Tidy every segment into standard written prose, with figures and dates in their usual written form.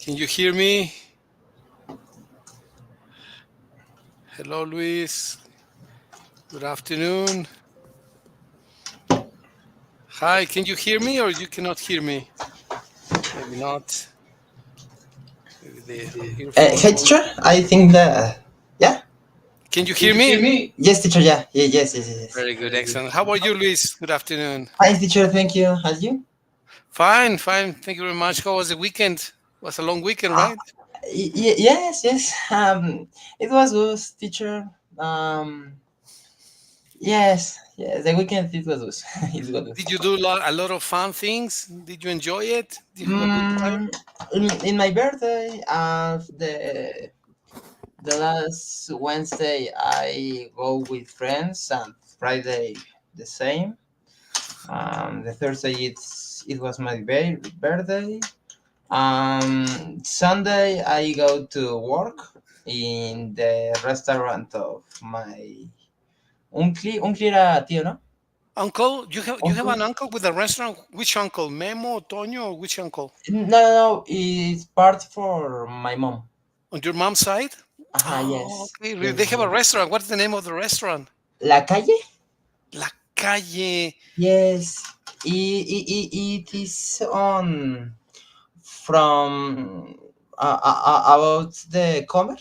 Can you hear me? Hello, Luis. Good afternoon. Hi, can you hear me or you cannot hear me? Maybe not. Maybe the earphones. Hey, teacher, I think that. Yeah? Can you Can hear you hear me? me? Yes, teacher, yeah. Yes. Very good, Very good. excellent. How are you, Luis? Good afternoon. Fine, teacher, thank you. As you? Fine, fine. Thank you very much. How was the weekend? It was a long weekend, Ah, right? yes. It was good, teacher. Um, yes. The weekend it was good. It was good. Did you do a lot of fun things? Did you enjoy it? Did you have a good time? Mm, in my birthday, the last Wednesday, I go with friends, and Friday the same. The Thursday it was my birthday. Sunday I go to work in the restaurant of my uncle. Uncle era tío, ¿no? Uncle, you have Uncle? an uncle with a restaurant. Which uncle? Memo, Toño, or which uncle? No. It's part for my mom. On your mom's side? Oh, Yes. okay. Really? They Yes. have a restaurant. What's the name of the restaurant? La calle? La Calle. Yes. It is on from about the comer.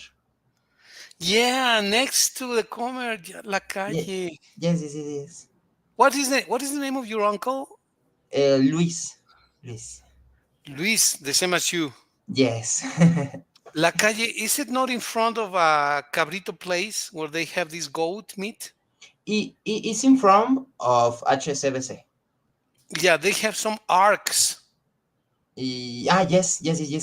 Yeah, next to the Comer, La Yeah. Calle. Yes, it is. What is the name of your uncle? Luis. Luis. Luis, the same as you. Yes. La Calle, is it not in front of a cabrito place where they have this goat meat? It's in front of HSBC. Yeah, they have some arcs. Yes.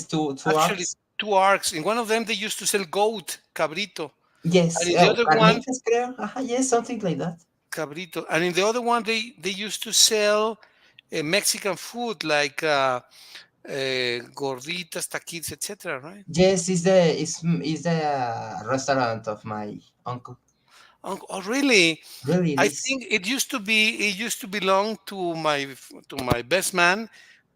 Two Actually, arcs. two arcs. In one of them, they used to sell goat, cabrito. And Yes. in the other one, Carnitas, creo. Yes, something like that. cabrito. And in the other one, they used to sell Mexican food like gorditas, taquitos, etc. Right? Yes, is the restaurant of my uncle. Oh, really? Really, it I is. think it used to belong to my best man,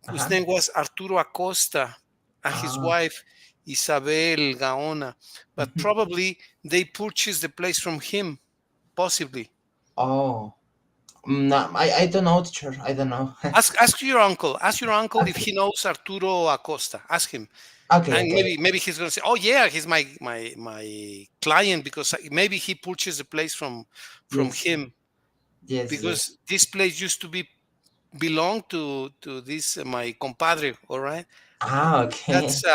whose Uh-huh. name was Arturo Acosta, and his Ah. wife Isabel Gaona. But Mhm. probably they purchased the place from him, possibly. Oh. No, I don't know, teacher. I don't know. Ask your uncle if Okay. he knows Arturo Acosta. Ask him, Okay. and Okay. maybe he's gonna say, "Oh yeah, he's my client because maybe he purchased the place from Yes. him Yes. because this place used to be belong to this my compadre. All right, Okay. that's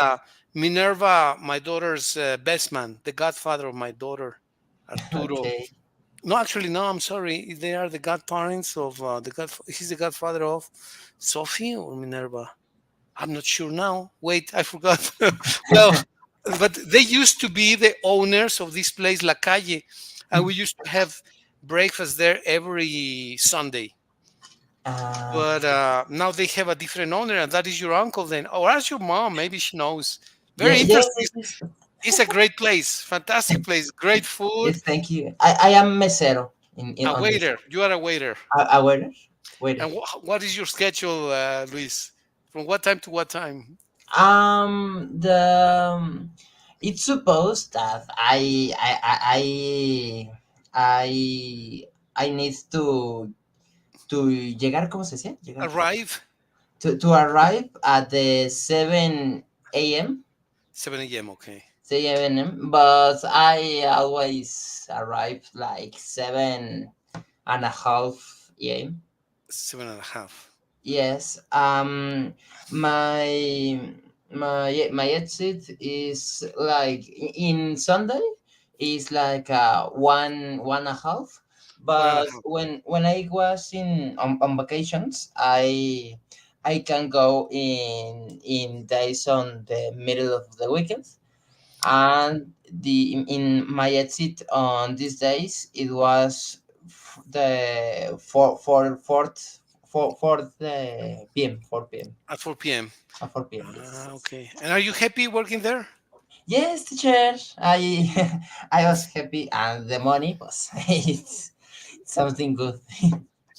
Minerva, my daughter's best man, the godfather of my daughter, Arturo. Okay. No, actually, no. I'm sorry. They are the godparents of the god. He's the godfather of Sophie or Minerva. I'm not sure now. Wait, I forgot. Well, but they used to be the owners of this place, La Calle, and we used to have breakfast there every Sunday. But Okay. now they have a different owner, and that is your uncle. Then, or ask your mom. Maybe she knows. Yeah. Very Yes. interesting. It's a great place, fantastic place, great food. Yes. Thank you. I am mesero in A on this. waiter. You are a waiter. A waiter. Waiter. And what is your schedule, Luis? From what time to what time? The it's supposed that I need to llegar. ¿Cómo se decía? Llegar. Arrive To arrive at the 7 a.m. 7 a.m. Okay, 7 a.m. But I always arrive like 7:30 a.m. 7:30. Yes. My my exit is like in Sunday is like one and a half. One and a But half. when I was on vacations, I can go in days on the middle of the weekend. And in my exit on these days it was the 4 p.m. At 4 p.m. 4 p.m. Yes. Okay. And are you happy working there? Yes, teacher. I I was happy, and the money was it's something good.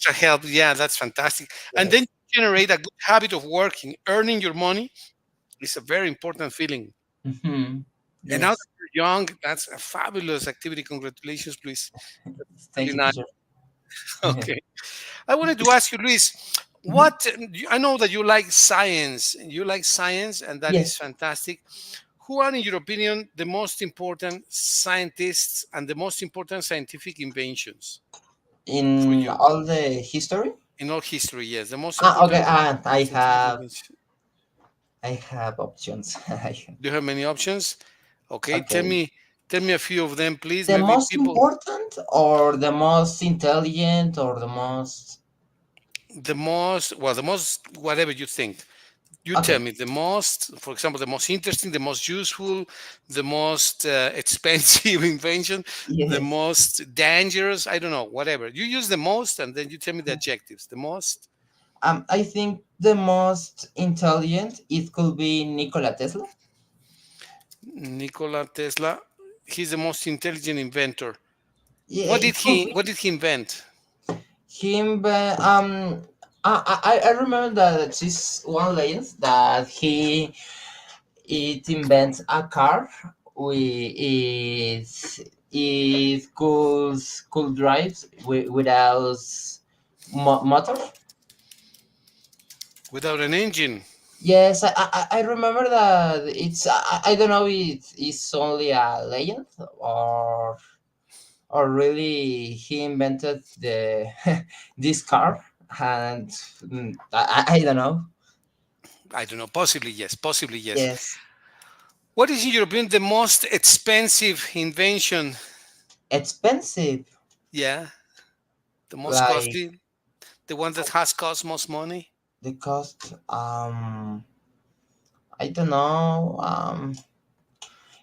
To help. Yeah, that's fantastic. And then Yes. you generate a good habit of working, earning your money, It's a very important feeling. Hmm. And now that Yes. you're young, that's a fabulous activity. Congratulations, Luis. Thank Really you, nice. teacher. Okay. I wanted to ask you, Luis, Mhm. what I know that you like science. You like science, and that is Yes. fantastic. Who are, in your opinion, the most important scientists and the most important scientific inventions for In you all the history. in all history? Yes, the most Okay. important And scientific invention. I have options. Do you have many options? Okay, Okay. tell me a few of them, please. The Maybe most people, important, or the most intelligent, or the most. the most, well, the most, whatever you think. You tell Okay. me the most, for example, the most interesting, the most useful, the most expensive invention, the Yes. most dangerous. I don't know, whatever. You use the most, and then you tell me the adjectives. The most, I think the most intelligent it could be Nikola Tesla. Nikola Tesla. He's the most intelligent inventor. Yeah, it could be What did he invent? him. But I remember that this one legend that it invents a car with it could drive without motor. Without an engine. Yes, I remember that it's I don't know if it's only a legend or really he invented the this car and I don't know. I don't know. Possibly yes. Possibly yes. Yes, What is, in your opinion, the most expensive invention? expensive Yeah, the most like costly, the one that has cost most money. the cost. I don't know.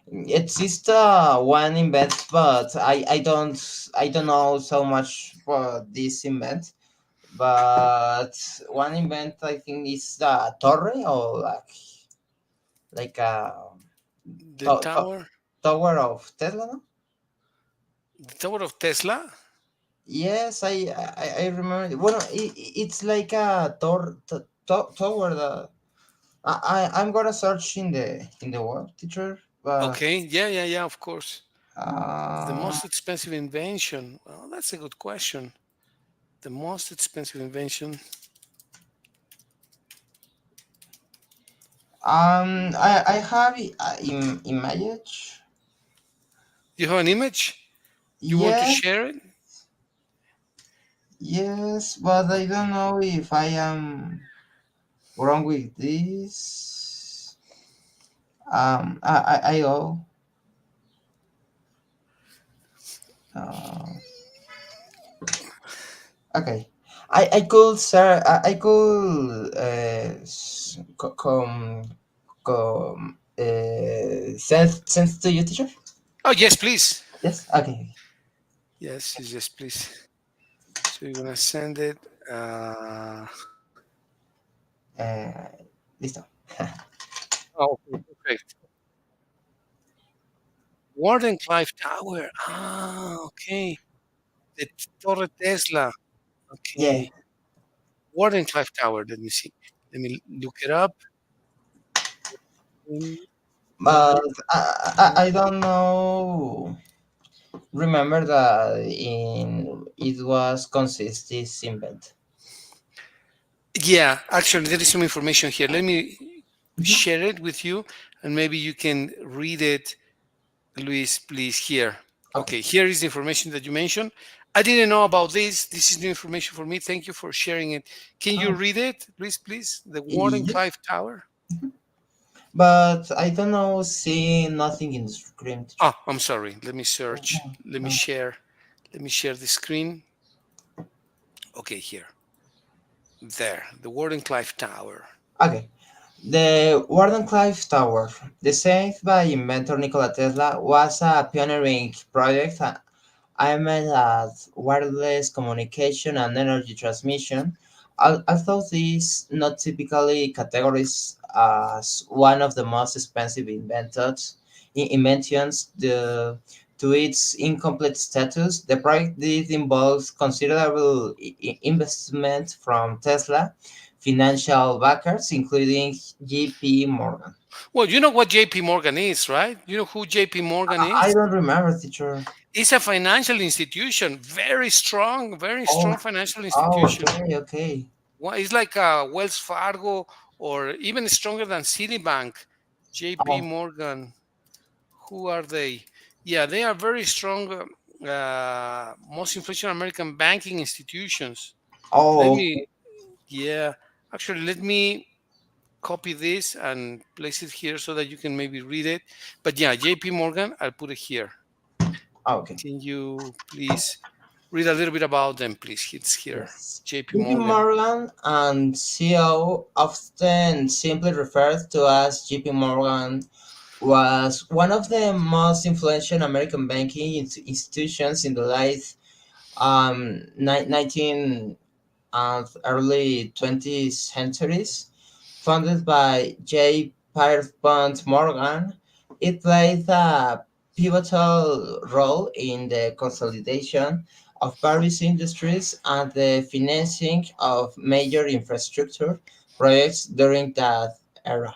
It's just one invent, but I don't know so much about this invent. But one invent I think is the torre or like a The to- to- tower, tower of Tesla. No? the tower of Tesla. Yes, I remember. Well, it's like a tower. I'm gonna search in the web, teacher. But Okay, yeah, yeah, yeah. Of course. The uh, most expensive invention. Well, that's a good question. The most expensive invention. I have image. You have an image? You want to Yes, share it? yes, but I don't know if I am wrong with this. I go. Uh, okay. I could sir I could send to you, teacher. Oh, yes, please. Yes. Okay. Yes, yes, yes, please. So you're gonna send it. Listo. Oh, okay, perfect. Warden Clive Tower. Ah, okay. The Torre Tesla. Yeah, Okay. Warden Clive Tower. Let me see. Let me look it up. but I don't know. Remember that in it was consist this invent. Yeah, actually, there is some information here. Let me Mhm. share it with you, and maybe you can read it, Luis, please. Here. Okay. Okay, here is the information that you mentioned. I didn't know about this. This is new information for me. Thank you for sharing it. Can you Oh, read it, Luis, please? The Warden yes. Clive Tower. But I don't know. See nothing in the screen, teacher. Oh, I'm sorry. Let me search. Let me No. share. Let me share the screen. Okay, here. There. The Warden Clive Tower. Okay. The Wardenclyffe Tower, designed by inventor Nikola Tesla, was a pioneering project aimed at wireless communication and energy transmission. Although these not typically categorized as one of the most expensive inventions, to its incomplete status, the project did involve considerable investment from Tesla financial backers, including J.P. Morgan. Well, you know what JP Morgan is, right? You know who JP Morgan I is? don't remember, teacher. It's a financial institution, very Oh, strong financial oh, institution. okay, okay. It's like Wells Fargo or even stronger than Citibank. JP Oh, Morgan, who are they? Yeah, they are very strong, most influential American banking institutions. Let oh, me, okay. yeah, actually, let me copy this and place it here so that you can maybe read it. But yeah, JP Morgan, I'll put it here. Oh, okay. Can you please read a little bit about them, please? It's here. Yes. JP JP Morgan. Morgan and CEO, often simply referred to as JP Morgan, was one of the most influential American banking institutions in the late 19 and early 20th centuries. Founded by J. Pierpont Morgan, it played a pivotal role in the consolidation of various industries and the financing of major infrastructure projects during that era.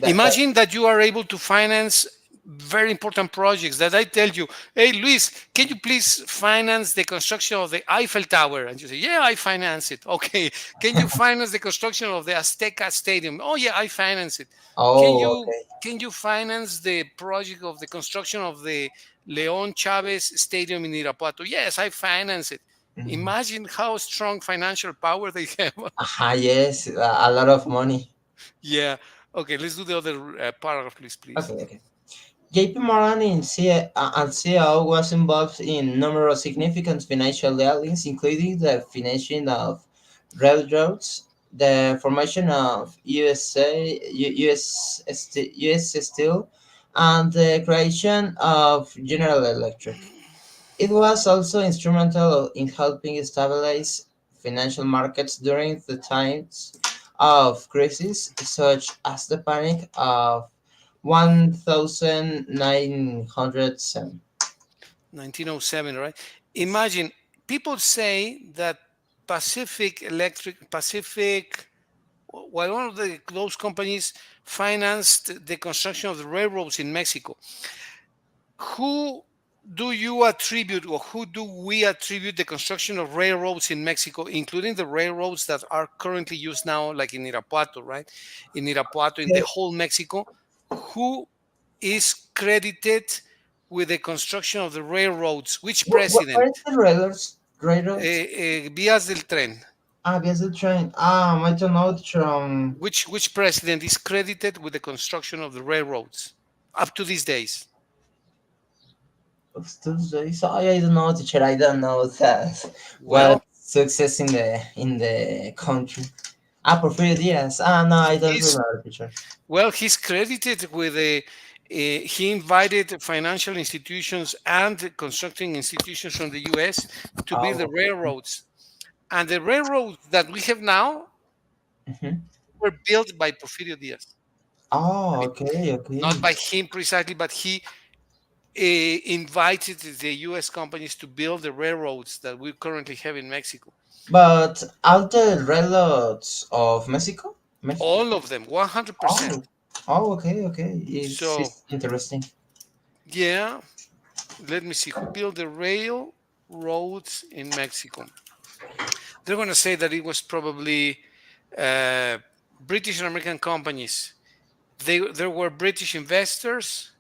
That Imagine that you are able to finance very important projects that I tell you, hey, Luis, can you please finance the construction of the Eiffel Tower? And you say, yeah, I finance it. Okay. Can you finance the construction of the Azteca Stadium? Oh, yeah, I finance it. Can oh, you okay. can you finance the project of the construction of the Leon Chavez Stadium in Irapuato? Yes, I finance it. Mhm. Imagine how strong financial power they have. Aha, yes, a lot of money. Yeah. Okay, let's do the other paragraph, please. Okay, okay. JP Morgan and CEO was involved in numerous significant financial dealings, including the financing of railroads, the formation of US Steel, and the creation of General Electric. It was also instrumental in helping stabilize financial markets during the times of crisis, such as the Panic of 1907. 1907, right? Imagine people say that Pacific, well, one of those companies financed the construction of the railroads in Mexico. Who do you attribute, or who do we attribute the construction of railroads in Mexico, including the railroads that are currently used now, like in Irapuato, right? In Irapuato, in the Okay, whole Mexico, who is credited with the construction of the railroads? Which where president? is the railroads? Vías del Tren. Ah, yes, the train. I don't know from Which president is credited with the construction of the railroads up to these days? Tuesday. So I don't know, teacher. I don't know that what Well, success in the country. Ah, Porfirio Diaz. Ah, no, I don't he's remember, teacher. he's credited with he invited financial institutions and constructing institutions from the U.S. to build the Oh, railroads, and the railroads that we have now mhm. were built by Porfirio Diaz. I Oh, mean, okay, not okay. by him precisely, but he invited the U.S. companies to build the railroads that we currently have in Mexico. But all the railroads of Mexico? Mexico? All of them, 100%. Oh, oh, okay, okay. So, It's interesting. yeah, let me see who built the railroads in Mexico. They're going to say that it was probably uh, British and American companies. There were British investors,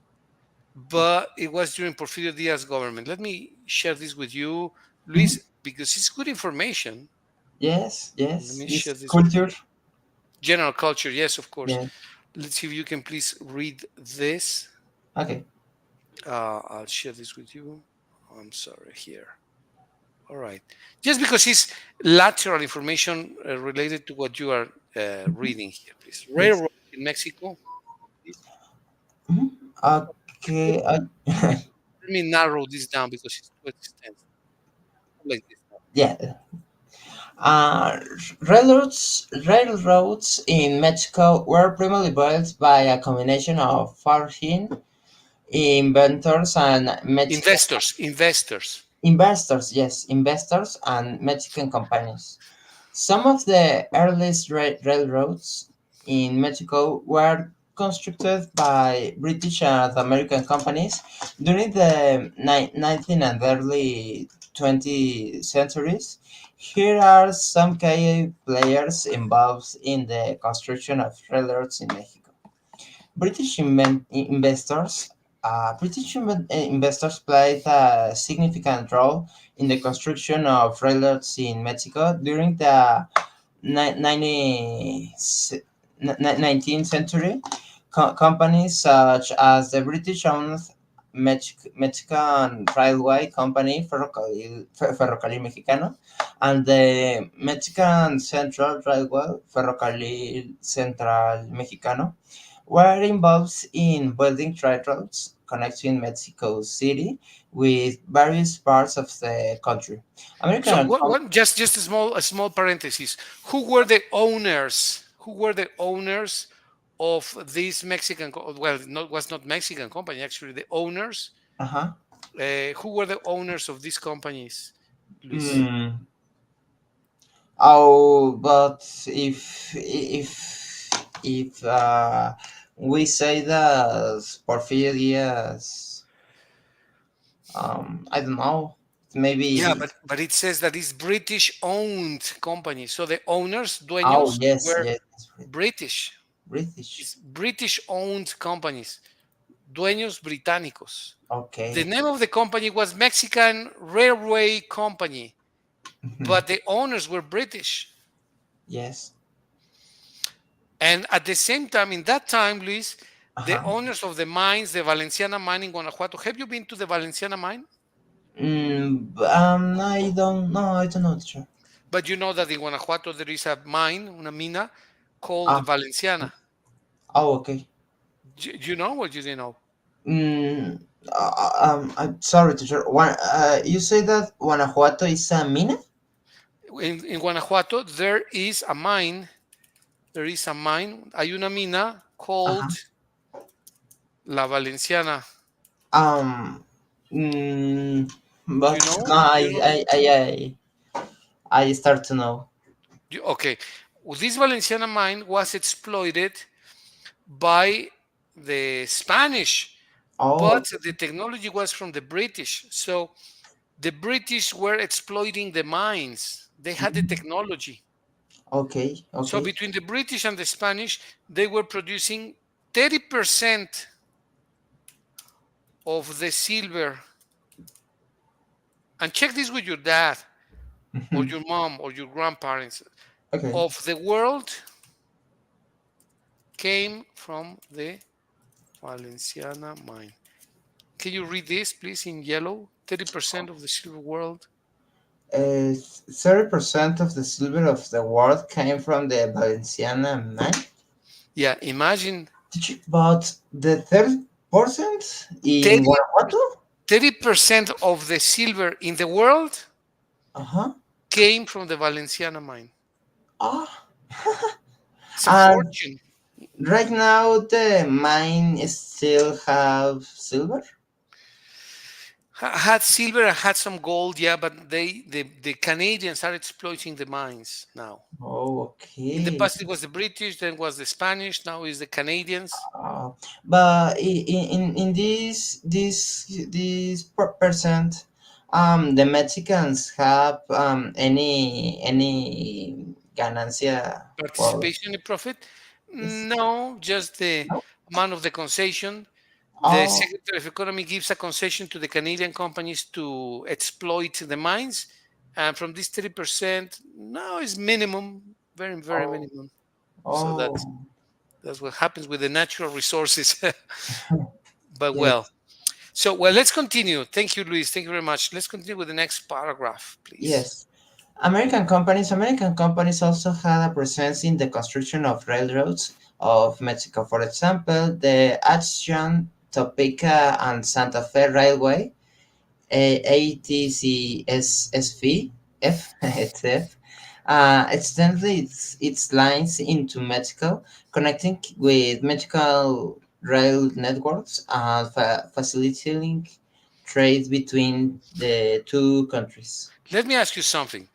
but it was during Porfirio Diaz government. Let me share this with you, Mhm. Luis, because it's good information. Yes, Let yes. me share It's this with culture. you. General culture, yes, of course. Yeah. Let's see if you can please read this. Okay. I'll share this with you. I'm sorry, here. All right. Just because it's lateral information related to what you are reading here, please. Yes. Railroad in Mexico. Please. Mhm. Okay. Let me narrow this down because it's too extensive. Like this. Yeah. Uh, railroads in Mexico were primarily built by a combination of foreign inventors and Mexican Investors. investors. Yes, investors and Mexican companies. Some of the earliest railroads in Mexico were constructed by British and American companies during the 19th and early 20th centuries. Here are some key players involved in the construction of railroads in Mexico. British investors. Investors played a significant role in the construction of railroads in Mexico during the 19th century. Companies such as the British-owned Mexican Railway Company, Ferrocarril Mexicano, and the Mexican Central Railway, Ferrocarril Central Mexicano, were involved in building railroads connecting Mexico City with various parts of the country. So American just a small parenthesis. Who were the owners? Who were the owners of this well, not was not Mexican company actually. The owners. uh-huh. Who were the owners of these companies, Luis? Mm. Oh, but if we say that Porfirio Diaz, I don't know, Yeah, maybe. but it says that it's British-owned company. So the owners, Oh dueños, yes, were yes, British. British. It's British-owned companies, dueños británicos. The Okay. name of the company was Mexican Railway Company, Mhm. but the owners were British. Yes. And at the same time, in that time, Luis, the Uh-huh. owners of the mines, the Valenciana mine in Guanajuato. Have you been to the Valenciana mine? I don't know, teacher. But you know that in Guanajuato there is a mine, una mina, called Ah, Valenciana. oh, okay. Do you know or you didn't know? Mm, I'm sorry, teacher. You say that Guanajuato is a mina? In Guanajuato, there is a mine, hay una mina called Uh-huh. La Valenciana. Um, mm, Do you but know? no, Do you know the I start to know. Okay. Well, this Valenciana mine was exploited by the Spanish, Oh, but the technology was from the British. So the British were exploiting the mines. They had the mhm. technology. Okay, So okay. between the British and the Spanish, they were producing 30% of the silver. And check this with your dad or Mhm. your mom or your grandparents. Okay. Of the world came from the Valenciana mine. Can you read this, please, in yellow? 30% of the silver world. 30% of the silver of the world came from the Valenciana mine. Yeah, imagine But the 30% in 30, Guanajuato? 30% of the silver in the world Uh-huh. came from the Valenciana mine. Ah. It's a And fortune. right now the mine still have silver? Had silver and had some gold, yeah, but the Canadians are exploiting the mines now. Oh, In the okay. past, it was the British, then was the Spanish, now is the Canadians. But in this percent, the Mexicans have any ganancia for Participation in profit? this? No, just the No. amount of the concession. The Oh, Secretary of Economy gives a concession to the Canadian companies to exploit the mines. And from this 30%, no, it's minimum, very, very oh, minimum. So that's oh, that's what happens with the natural resources. But yes, well, let's continue. Thank you, Luis. Thank you very much. Let's continue with the next paragraph, please. yes. American companies also had a presence in the construction of railroads of Mexico. For example, the Action, Topeka, and Santa Fe Railway, ATCSSV, it's F, extended its lines into Mexico, connecting with Mexico rail networks and facilitating trade between the two countries. Let me ask you something.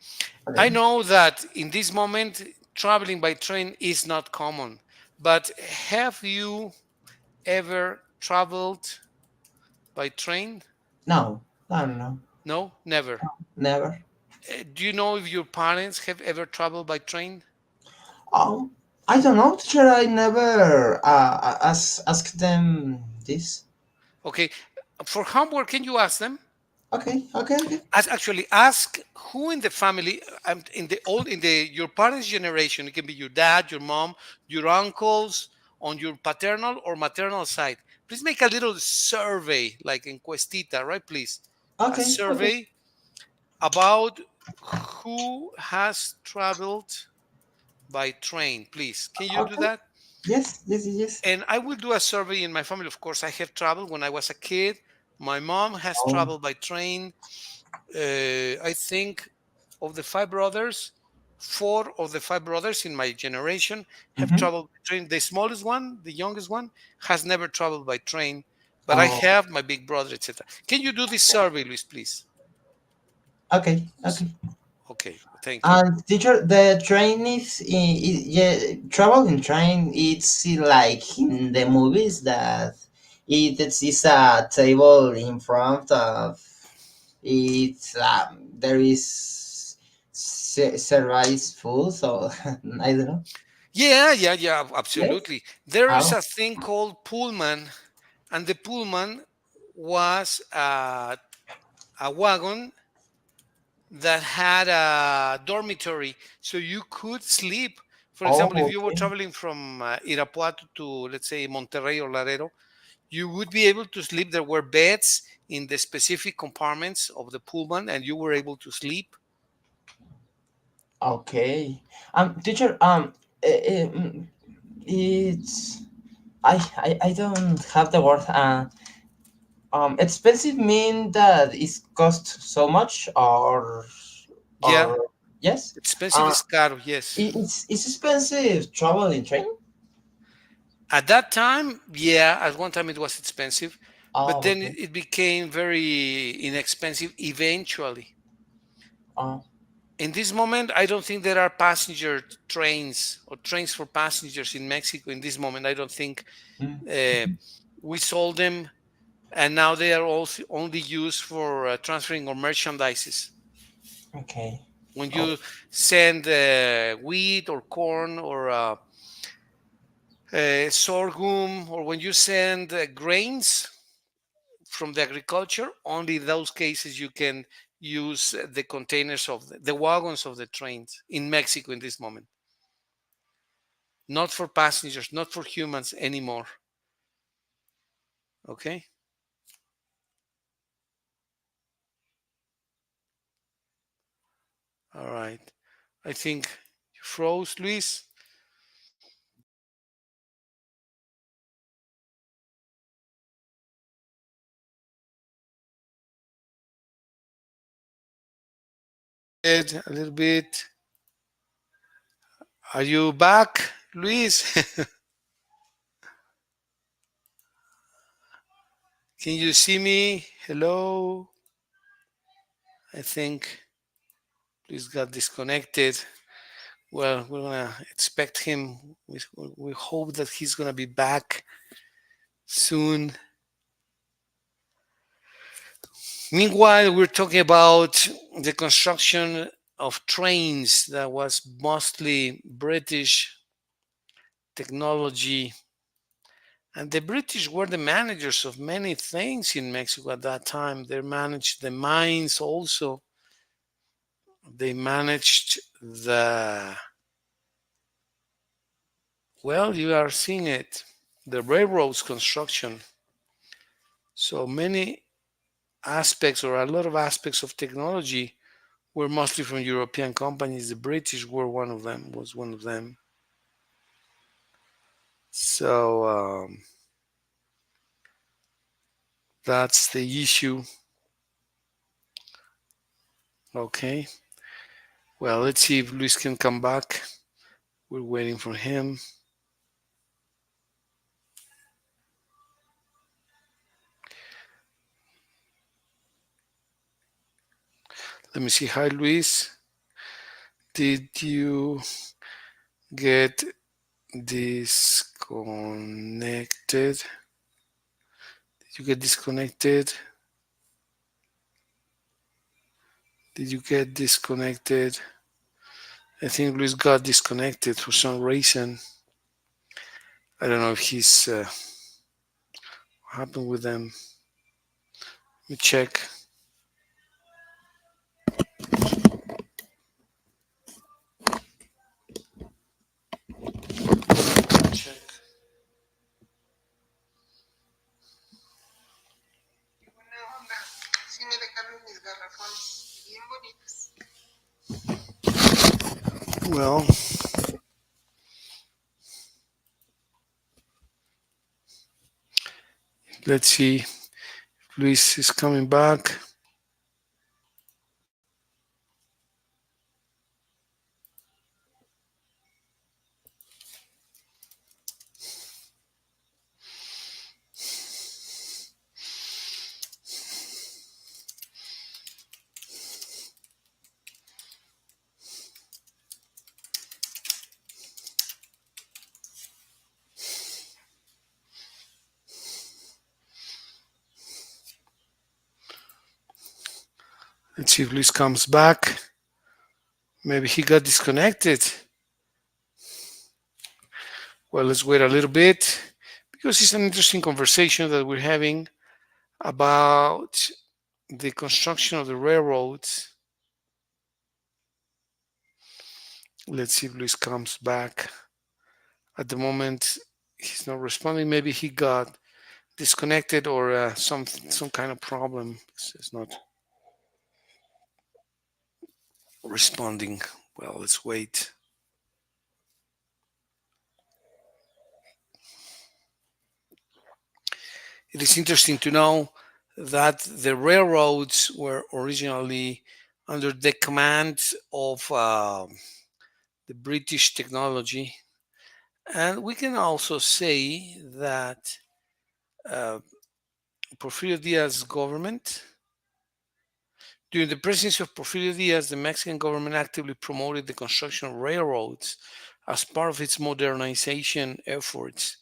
I Okay. know that in this moment, traveling by train is not common, But have you ever traveled by train? No, no, no, no, No, never. never. Do you know if your parents have ever traveled by train? Um, I don't know, teacher. I never asked them this. Okay, for homework, can you ask them? Okay, okay, okay, Actually ask who in the family, in the old, in the your parents' generation. It can be your dad, your mom, your uncles on your paternal or maternal side. Please make a little survey, like encuestita, right? Please, a okay, okay, survey about who has traveled by train. Please, can you do okay. that? Yes, yes, yes, yes. And I will do a survey in my family. Of course, I have traveled when I was a kid. My mom has Oh, traveled by train. I think of the five brothers, four of the five brothers in my generation have mm-hmm. traveled by train. The smallest one, the youngest one, has never traveled by train, but I Oh, have my big brother, etc. Can you do this survey, Luis, please? okay, S- okay. Okay, thank you. And teacher, the train is, yeah, travel in train. It's like in the movies that is a table in front of it. There is service food, so I don't know. Yeah, yeah, yeah, Yes. absolutely. There is Oh. a thing called Pullman, and the Pullman was a wagon that had a dormitory, so you could sleep. For Oh. example, if you were Okay. traveling from Irapuato to, let's say, Monterrey or Laredo, you would be able to sleep. There were beds in the specific compartments of the Pullman, and you were able to sleep. Okay. Teacher. It's I don't have the word. Expensive mean that it costs so much, Yeah, or yes. expensive Uh, is caro. Yes, it's expensive travel in train. at that time, yeah, at one time it was expensive, but Oh, then okay. it became very inexpensive eventually. Oh, In this moment, I don't think there are passenger trains or trains for passengers in Mexico. In this moment, I don't think mm, uh, we sold them, and now they are also only used for transferring or merchandises. okay. When Oh, you send wheat or corn or sorghum, or when you send grains from the agriculture, only in those cases you can use the containers of the wagons of the trains in Mexico in this moment. Not for passengers, not for humans anymore. Okay. All right. I think you froze, Luis. A little bit. Are you back, Luis? Can you see me? Hello. I think Luis got disconnected. Well, we're gonna expect him. We hope that he's gonna be back soon. Meanwhile, we're talking about the construction of trains that was mostly British technology. And the British were the managers of many things in Mexico at that time. They managed the mines also. They managed well, you are seeing it, the railroads construction. So many aspects, or a lot of aspects of technology, were mostly from European companies. The British were one of them, was one of them. So that's the issue. Okay. Well, let's see if Luis can come back. We're waiting for him. Let me see. Hi, Luis. Did you get this Disconnected. Did you get disconnected? Did you get disconnected? I think Luis got disconnected for some reason. I don't know if he's what happened with them. Let me check. Check. Well, let's see. Luis is coming back. Let's see if Luis comes back. Maybe he got disconnected. Well, let's wait a little bit because it's an interesting conversation that we're having about the construction of the railroads. Let's see if Luis comes back. At the moment, he's not responding. Maybe he got disconnected or some kind of problem. It's not responding. Well, let's wait. It is interesting to know that the railroads were originally under the command of the British technology. And we can also say that uh, Porfirio Diaz's government, during the presidency of Porfirio Diaz, the Mexican government actively promoted the construction of railroads as part of its modernization efforts.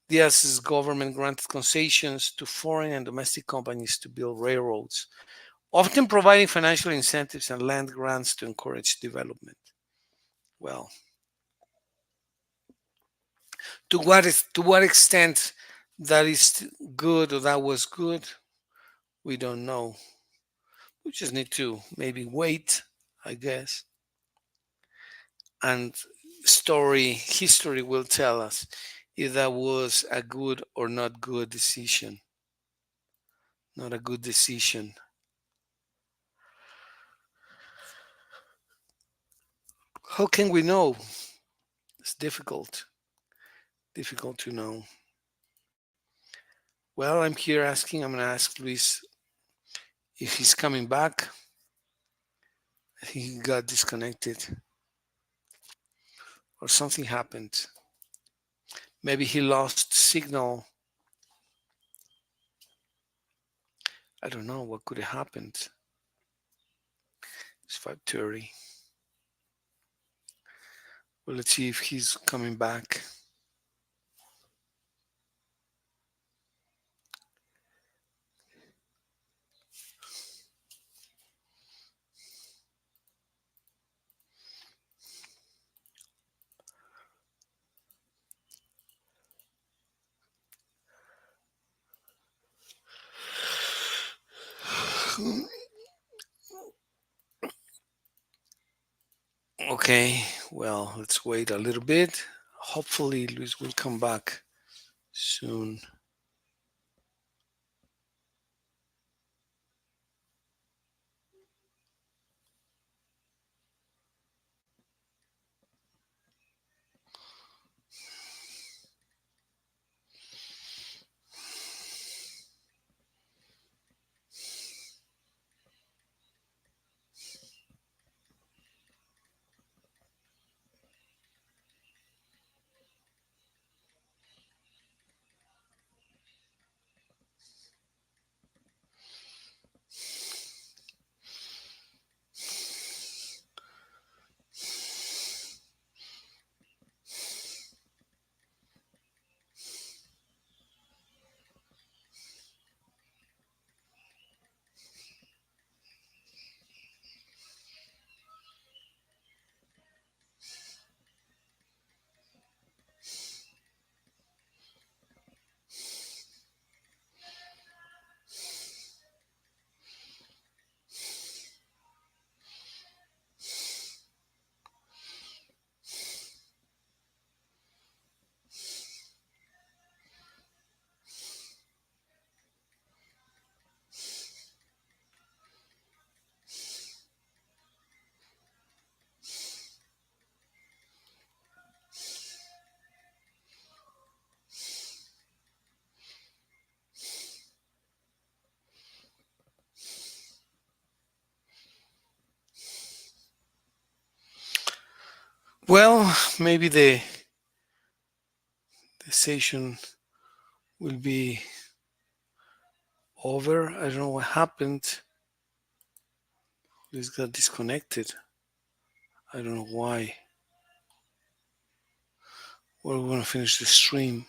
Diaz's government granted concessions to foreign and domestic companies to build railroads, often providing financial incentives and land grants to encourage development. Well, to what extent that is good or that was good, we don't know. We just need to maybe wait, I guess, and history will tell us if that was a good or not good decision. Not a good decision. How can we know? It's difficult to know. Well, I'm here asking, I'm going to ask Luis if he's coming back. I think he got disconnected or something happened. Maybe he lost signal. I don't know what could have happened. It's 5:30. Well, let's see if he's coming back. Okay, well, let's wait a little bit. Hopefully, Luis will come back soon. Well, maybe the session will be over. I don't know what happened. This got disconnected. I don't know why. We're gonna finish the stream.